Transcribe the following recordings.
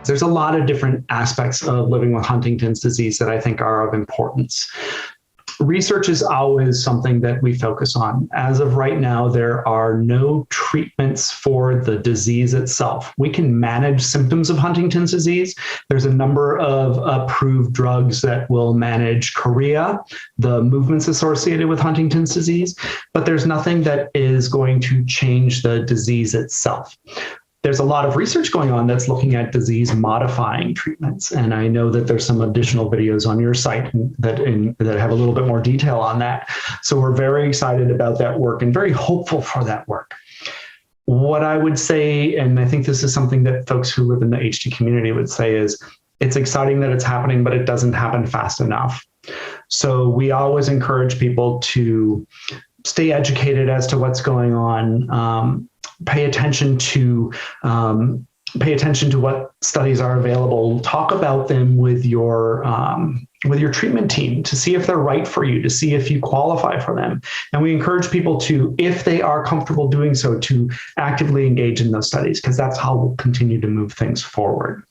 There's a lot of different aspects of living with Huntington's disease that I think are of importance. Research is always something that we focus on. As of right now, there are no treatments for the disease itself. We can manage symptoms of Huntington's disease. There's a number of approved drugs that will manage chorea, the movements associated with Huntington's disease, but there's nothing that is going to change the disease itself. There's a lot of research going on that's looking at disease-modifying treatments, and I know that there's some additional videos on your site that have a little bit more detail on that. So we're very excited about that work and very hopeful for that work. What I would say, and I think this is something that folks who live in the HD community would say, is it's exciting that it's happening, but it doesn't happen fast enough. So we always encourage people to stay educated as to what's going on. Pay attention to what studies are available. Talk about them with your treatment team to see if they're right for you, to see if you qualify for them. And we encourage people to, if they are comfortable doing so, to actively engage in those studies, because that's how we'll continue to move things forward.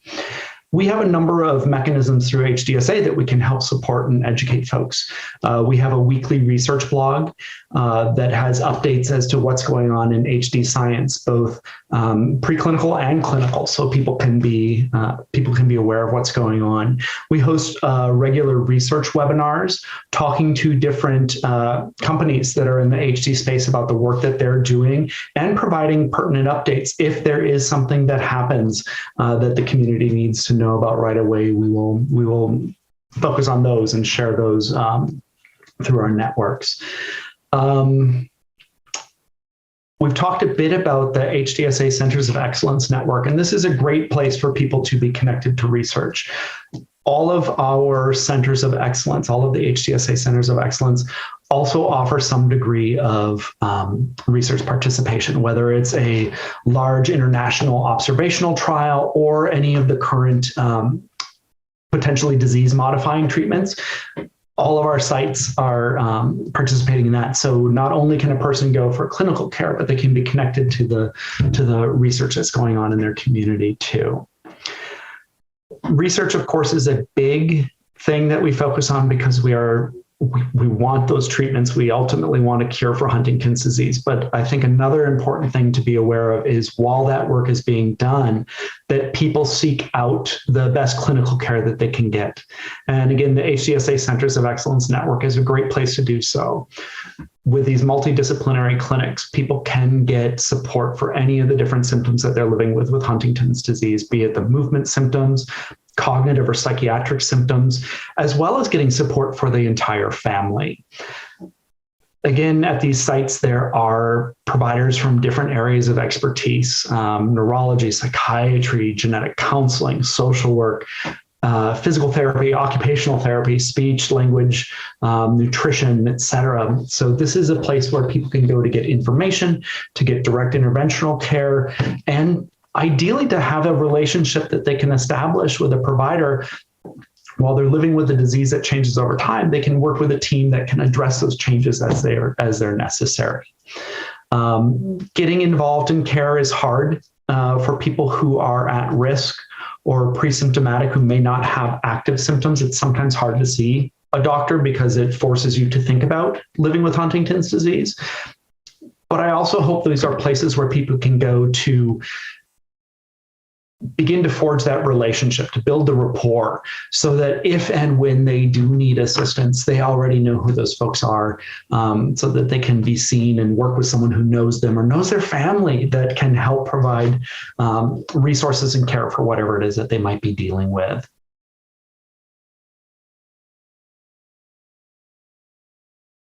We have a number of mechanisms through HDSA that we can help support and educate folks. We have a weekly research blog that has updates as to what's going on in HD science, both preclinical and clinical, so people can be aware of what's going on. We host regular research webinars talking to different companies that are in the HD space about the work that they're doing and providing pertinent updates. If there is something that happens that the community needs to know about right away, we will focus on those and share those through our networks. We've talked a bit about the HDSA Centers of Excellence network, and this is a great place for people to be connected to research. All of our centers of excellence, all of the HDSA Centers of Excellence also offer some degree of research participation, whether it's a large international observational trial or any of the current potentially disease-modifying treatments. All of our sites are participating in that. So not only can a person go for clinical care, but they can be connected to the research that's going on in their community too. Research, of course, is a big thing that we focus on because we want those treatments. We ultimately want a cure for Huntington's disease. But I think another important thing to be aware of is while that work is being done, that people seek out the best clinical care that they can get. And again, the HDSA Centers of Excellence Network is a great place to do so. With these multidisciplinary clinics, people can get support for any of the different symptoms that they're living with Huntington's disease, be it the movement symptoms, cognitive or psychiatric symptoms, as well as getting support for the entire family. Again, at these sites, there are providers from different areas of expertise, neurology, psychiatry, genetic counseling, social work, physical therapy, occupational therapy, speech, language, nutrition, etc. So this is a place where people can go to get information, to get direct interventional care, and ideally to have a relationship that they can establish with a provider. While they're living with a disease that changes over time, they can work with a team that can address those changes as they're necessary. Getting involved in care is hard for people who are at risk or pre-symptomatic who may not have active symptoms. It's sometimes hard to see a doctor because it forces you to think about living with Huntington's disease. But I also hope these are places where people can go to begin to forge that relationship, to build the rapport, so that if and when they do need assistance, they already know who those folks are, so that they can be seen and work with someone who knows them or knows their family that can help provide resources and care for whatever it is that they might be dealing with.